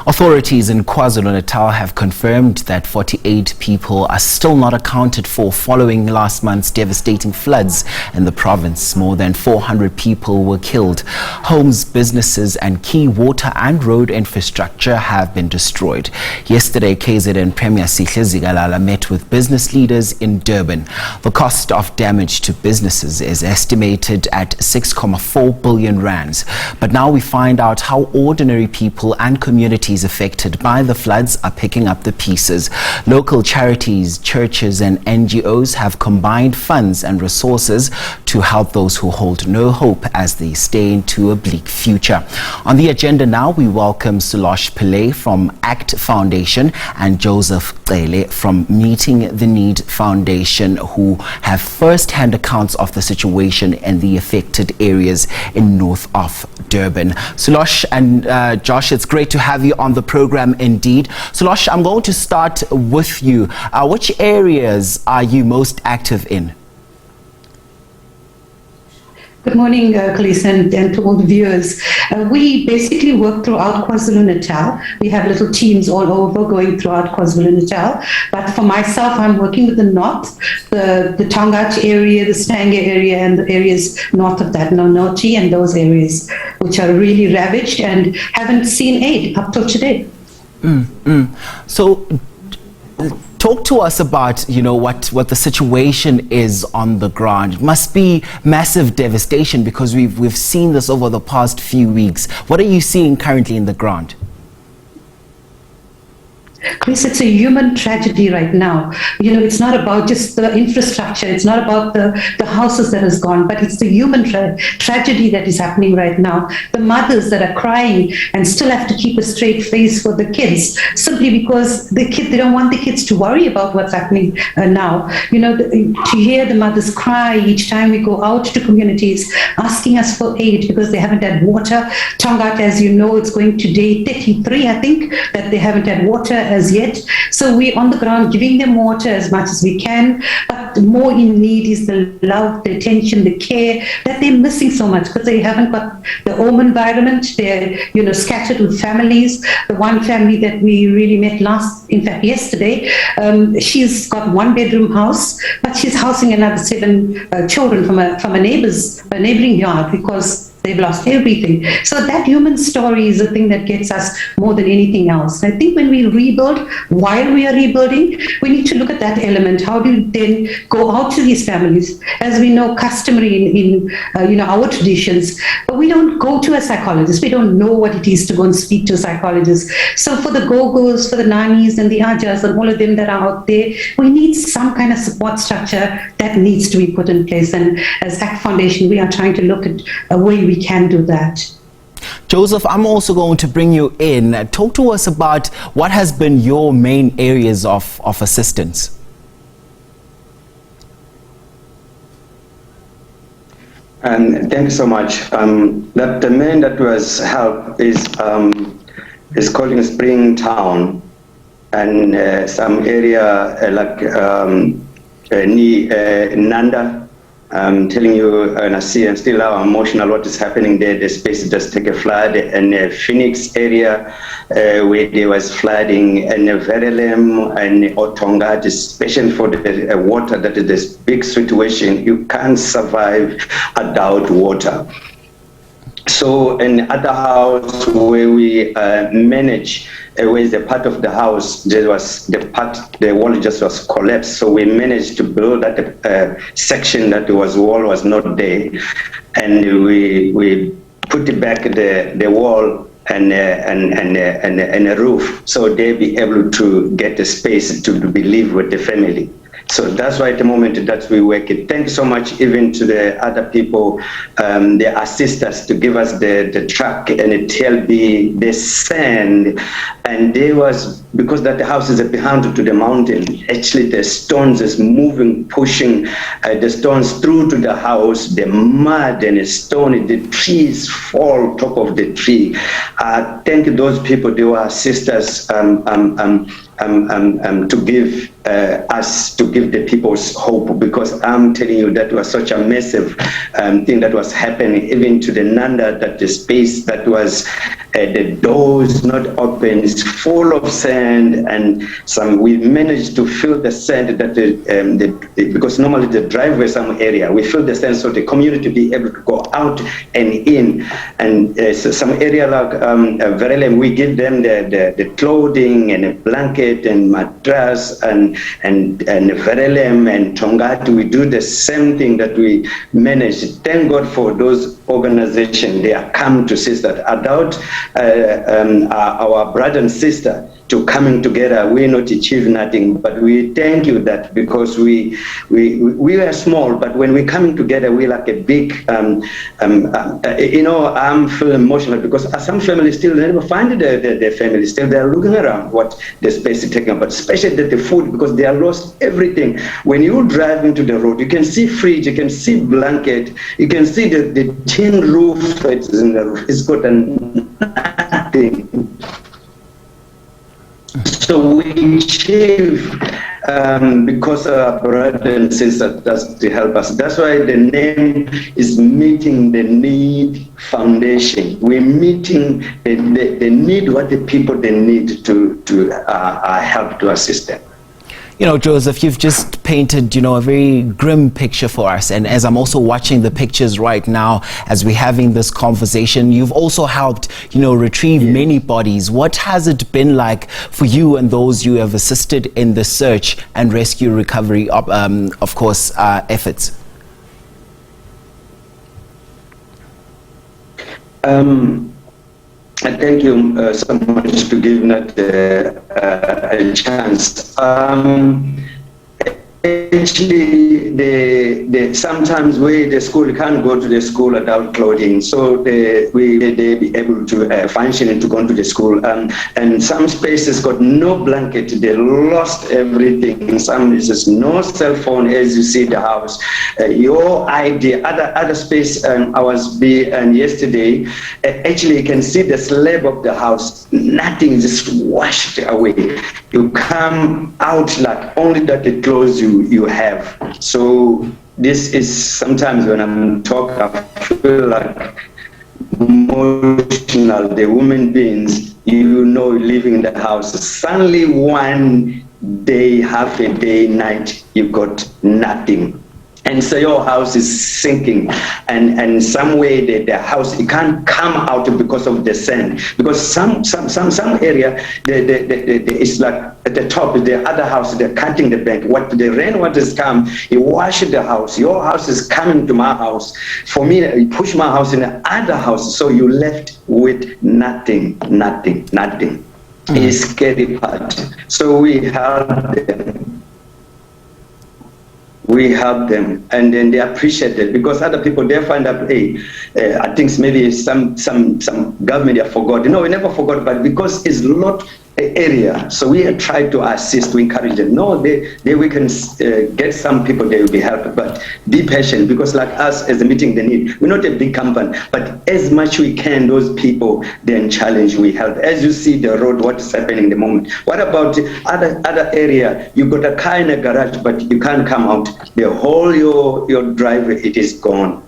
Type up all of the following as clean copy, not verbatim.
Authorities in KwaZulu-Natal have confirmed that 48 people are still not accounted for following last month's devastating floods in the province. More than 400 people were killed. Homes, businesses and key water and road infrastructure have been destroyed. Yesterday, KZN Premier Sihle Zikalala met with business leaders in Durban. The cost of damage to businesses is estimated at 6.4 billion rands. But now we find out how ordinary people and communities affected by the floods are picking up the pieces. Local charities, churches and NGOs have combined funds and resources to help those who hold no hope as they stay into a bleak future. On the agenda now, we welcome Sulosh Pillay from ACT Foundation and Joseph Cele from Meeting the Need Foundation, who have first-hand accounts of the situation in the affected areas in north of Durban. Sulosh and Josh, it's great to have you on the program indeed. Sulosh, I'm going to start with you. Which areas are you most active in? Good morning, Khalees, and to all the viewers. We basically work throughout KwaZulu-Natal. We have little teams all over going throughout KwaZulu-Natal. But for myself, I'm working with the north, the Tongaat area, the Stanger area, and the areas north of that, Nonoti, and those areas which are really ravaged and haven't seen aid up till today. So, talk to us about, what the situation is on the ground. It must be massive devastation because we've seen this over the past few weeks. What are you seeing currently in the ground? Chris, it's a human tragedy right now. It's not about just the infrastructure. It's not about the houses that has gone, but it's the human tragedy that is happening right now. The mothers that are crying and still have to keep a straight face for the kids, simply because they don't want the kids to worry about what's happening now. To hear the mothers cry each time we go out to communities asking us for aid because they haven't had water. Tongaat, as you know, it's going to day 33, I think, that they haven't had water as yet. So we're on the ground giving them water as much as we can, but more in need is the love, the attention, the care that they're missing so much because they haven't got the home environment. They're scattered with families. The one family that we really met yesterday, she's got one-bedroom house, but she's housing another 7 children from a neighboring yard because they've lost everything. So that human story is the thing that gets us more than anything else. I think when we rebuild, while we are rebuilding, we need to look at that element. How do you then go out to these families? As we know, customary in our traditions, but we don't go to a psychologist. We don't know what it is to go and speak to a psychologist. So for the go-go's, for the nannies and the ajas and all of them that are out there, we need some kind of support structure that needs to be put in place. And as ACT Foundation, we are trying to look at a way we can do that. Joseph, I'm also going to bring you in. Talk to us about what has been your main areas of assistance. Thank you so much. The main that was help is calling Springtown and some area like Nanda. I'm telling you, and I see and still how emotional what is happening there. The space just take a flood, and the Phoenix area where there was flooding, and Verelem and Otongaat, especially for the water. That is this big situation. You can't survive without water. So in other house where we manage, where the part of the house, there was the wall just was collapsed. So we managed to build that section that wall was not there, and we put it back the wall and a roof, so they be able to get the space to live with the family. So that's why at the moment that we work it. Thank you so much even to the other people, they assist us to give us the truck and the TLB, the sand, and there was, because that the house is behind to the mountain, actually the stones is moving, pushing the stones through to the house, the mud and the stone, the trees fall top of the tree. Thank those people, they were assist us to give us, to give the people's hope, because I'm telling you that was such a massive thing that was happening, even to the Nanda, that the space that was the doors not open, is full of sand, and we managed to fill the sand that because normally the driveway some area, we fill the sand so the community be able to go out and in. And so some area like Verelem, we give them the clothing and a blanket and mattress and Verelem and Tongati. We do the same thing that we managed. Thank God for those organizations. They are come to sister. Adult, our brother and sister, to coming together, we not achieve nothing, but we thank you that because we are small, but when we're coming together, we like a big, you know, I'm feeling emotional because some families still never find their family, still they're looking around what the space is taking up, especially the food, because they are lost everything. When you drive into the road, you can see fridge, you can see blanket, you can see the tin roof, it's got nothing. So we achieve because our brother and sister does to help us. That's why the name is Meeting the Need Foundation. We're meeting the need, what the people they need to help to assist them. You know, Joseph, you've just painted, you know, a very grim picture for us. And as I'm also watching the pictures right now, as we're having this conversation, you've also helped, you know, retrieve many bodies. What has it been like for you and those you have assisted in the search and rescue recovery, of course, efforts? Thank you so much to give that a chance. Actually, sometimes the school can't go to the school without clothing, so they be able to function and to go to the school. And some spaces got no blanket, they lost everything. Some places no cell phone, as you see the house. Your idea, other space. I was yesterday. Actually, you can see the slab of the house. Nothing, just washed away. You come out like only that the clothes you have. So this is sometimes when I'm talking, I feel like emotional. The human beings, you know, living in the house. Suddenly one day, half a day, night, you got nothing. And so your house is sinking, and some way the house, it can't come out because of the sand. Because some area, it's like at the top, the other house, they're cutting the bank. What the rainwaters come, it washes the house. Your house is coming to my house. For me, you push my house in the other house, so you left with nothing. It's scary part. So we help them. We help them, and then they appreciate it, because other people, they find out, hey, I think maybe some government have forgot. No, we never forgot, but because it's not an area, so we try to assist, to encourage them. No, we can get some people, they will be helped, but be patient, because like us as a Meeting the Need, we're not a big company, but as much we can, those people, then challenge, we help. As you see the road, what is happening in the moment. What about other area? You got a car in a garage, but you can't come out. The whole your driveway, it is gone.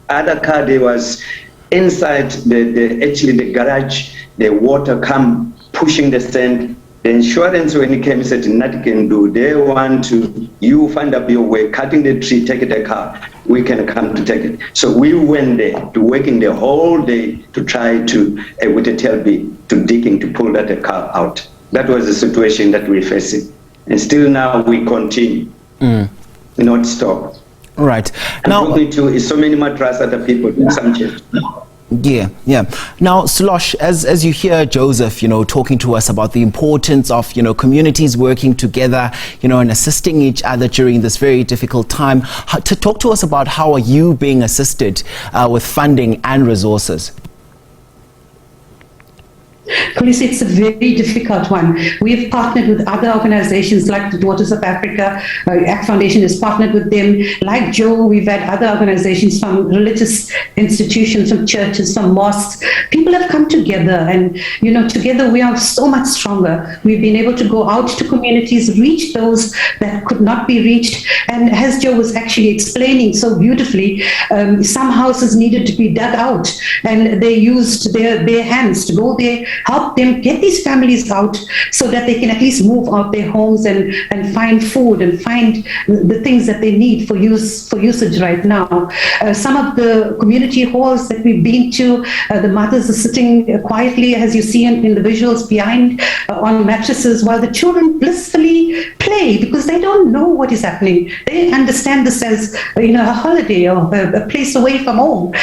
Other car, there was inside actually the garage, the water come pushing the sand. The insurance, when it came, said nothing can do. They want to, you find up your way, cutting the tree, take the car. We can come to take it. So we went there to working the whole day to try to, with the tailbeat, to digging to pull that car out. That was the situation that we're facing. And still now we continue, not stop. Right. And now, is so many mattresses other people in some church. Yeah. Now, Sulosh, as you hear Joseph, you know, talking to us about the importance of, you know, communities working together, you know, and assisting each other during this very difficult time, to talk to us about how are you being assisted with funding and resources? Police, it's a very difficult one. We have partnered with other organizations like the Daughters of Africa. ACT Foundation has partnered with them. Like Joe, we've had other organizations from religious institutions, from churches, from mosques. People have come together, and, you know, together we are so much stronger. We've been able to go out to communities, reach those that could not be reached. And as Joe was actually explaining so beautifully, some houses needed to be dug out, and they used their bare hands to go there help them get these families out so that they can at least move out their homes and find food and find the things that they need for usage right now. Some of the community halls that we've been to, the mothers are sitting quietly, as you see in the visuals behind, on mattresses while the children blissfully play because they don't know what is happening. They understand this as a holiday or a place away from home.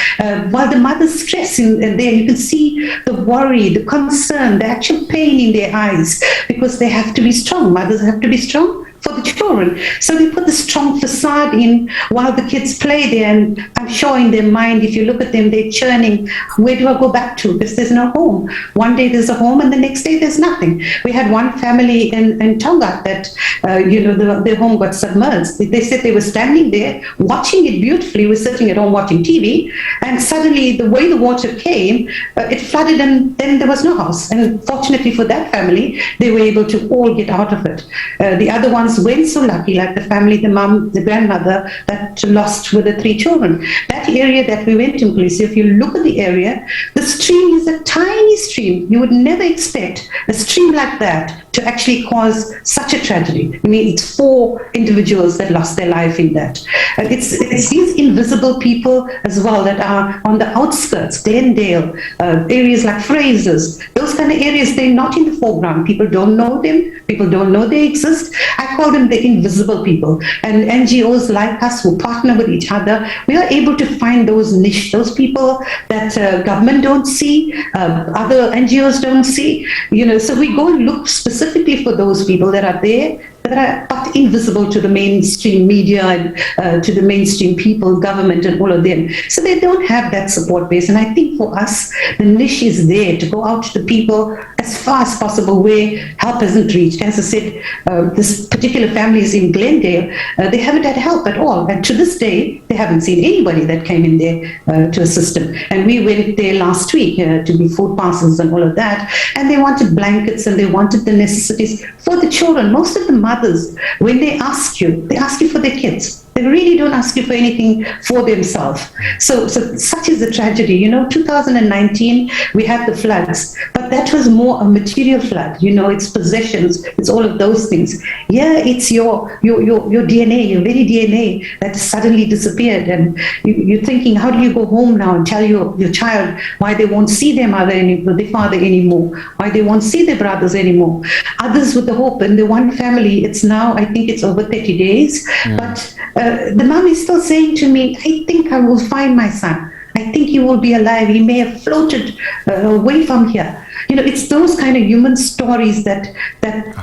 While the mothers stress in there, you can see the worry, the concern, the actual pain in their eyes because they have to be strong. Mothers have to be strong for the children. So we put the strong facade in while the kids play there, and I'm sure in their mind, if you look at them, they're churning, where do I go back to? Because there's no home. One day there's a home and the next day there's nothing. We had one family in Tonga that, their home got submerged. They said they were standing there watching it beautifully, were sitting at home watching TV, and suddenly the way the water came, it flooded and then there was no house. And fortunately for that family, they were able to all get out of it. The other ones weren't so lucky, like the family, the mom, the grandmother that lost with the 3 children. That area that we went to, please, if you look at the area, the stream is a tiny stream. You would never expect a stream like that to actually cause such a tragedy. I mean, it's 4 individuals that lost their life in that. It's these invisible people as well that are on the outskirts, Glendale, areas like Fraser's, those kind of areas, they're not in the foreground. People don't know them. People don't know they exist. I call them the invisible people. And NGOs like us who partner with each other, we are able to find those niche, those people that government don't see, other NGOs don't see. So we go and look specifically for those people that are there, that are but invisible to the mainstream media and to the mainstream people, government and all of them. So they don't have that support base. And I think for us, the niche is there to go out to the people as far as possible where help hasn't reached. As I said, this particular family is in Glendale. They haven't had help at all. And to this day, they haven't seen anybody that came in there to assist them. And we went there last week to be food parcels and all of that. And they wanted blankets and they wanted the necessities for the children. Most of the mothers, when they ask you for their kids. They really don't ask you for anything for themselves. So such is the tragedy. 2019, we had the floods, but that was more a material flood. It's possessions, it's all of those things. Yeah, it's your DNA, your very DNA that suddenly disappeared. And you're thinking, how do you go home now and tell your child why they won't see their father anymore, why they won't see their brothers anymore. Others with the hope, and the one family, it's now, I think it's over 30 days, but the mom is still saying to me, I think I will find my son. I think he will be alive. He may have floated away from here. It's those kind of human stories that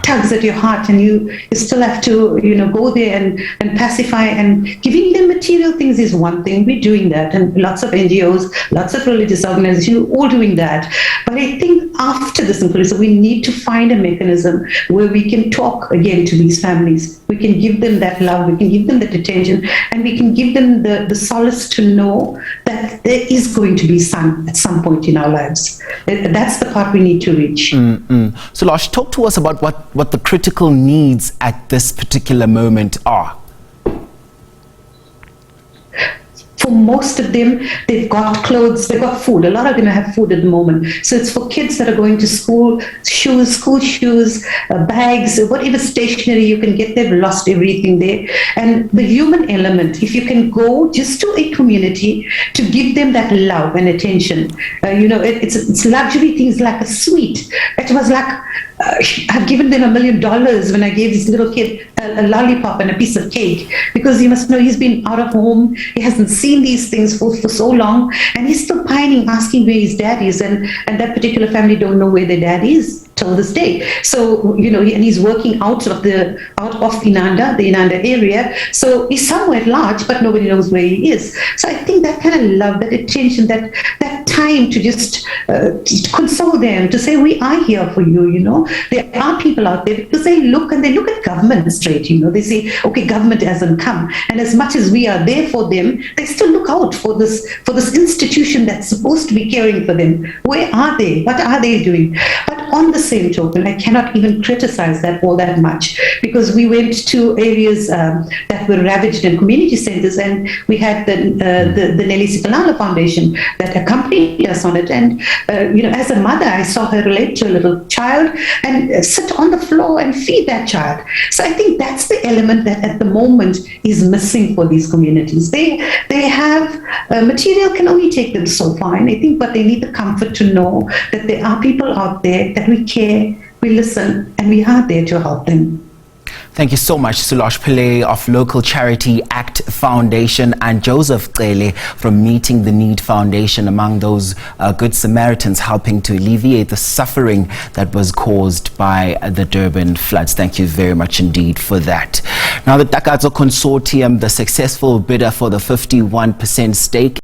tugs at your heart, and you still have to, go there and pacify. And giving them material things is one thing. We're doing that, and lots of NGOs, lots of religious organizations, all doing that. But I think after this, we need to find a mechanism where we can talk again to these families. We can give them that love, we can give them that attention, and we can give them the solace to know that there is going to be sun at some point in our lives. That's the part we need to reach. Sulosh, talk to us about what the critical needs at this particular moment are. For most of them, they've got clothes, they've got food. A lot of them have food at the moment. So it's for kids that are going to school, school shoes, bags, whatever stationery you can get. They've lost everything there. And the human element, if you can go just to a community to give them that love and attention. It's luxury things like a sweet. It was like, I've given them $1 million when I gave this little kid a lollipop and a piece of cake, because you must know he's been out of home. He hasn't seen these things for so long, and he's still pining, asking where his dad is, and that particular family don't know where their dad is till this day. So, and he's working out of Inanda, the Inanda area. So he's somewhere at large, but nobody knows where he is. So I think that kind of love, that attention, that time to just console them, to say, we are here for you, there are people out there, because they look at government straight, they say, okay, government hasn't come. And as much as we are there for them, they still look out for this institution that's supposed to be caring for them. Where are they? What are they doing? But on the same token, I cannot even criticize that all that much, because we went to areas that were ravaged in community centers, and we had the Sihle Zikalala Foundation that accompanied us on it. And as a mother, I saw her relate to a little child and sit on the floor and feed that child. So I think that's the element that at the moment is missing for these communities. They have material can only take them so far, and I think, but they need the comfort to know that there are people out there that we care, we listen, and we are there to help them. Thank you so much, Sulosh Pillay of local charity ACT Foundation, and Joseph Cele from Meeting the Need Foundation, among those good Samaritans helping to alleviate the suffering that was caused by the Durban floods. Thank you very much indeed for that. Now, the Takatso Consortium, the successful bidder for the 51% stake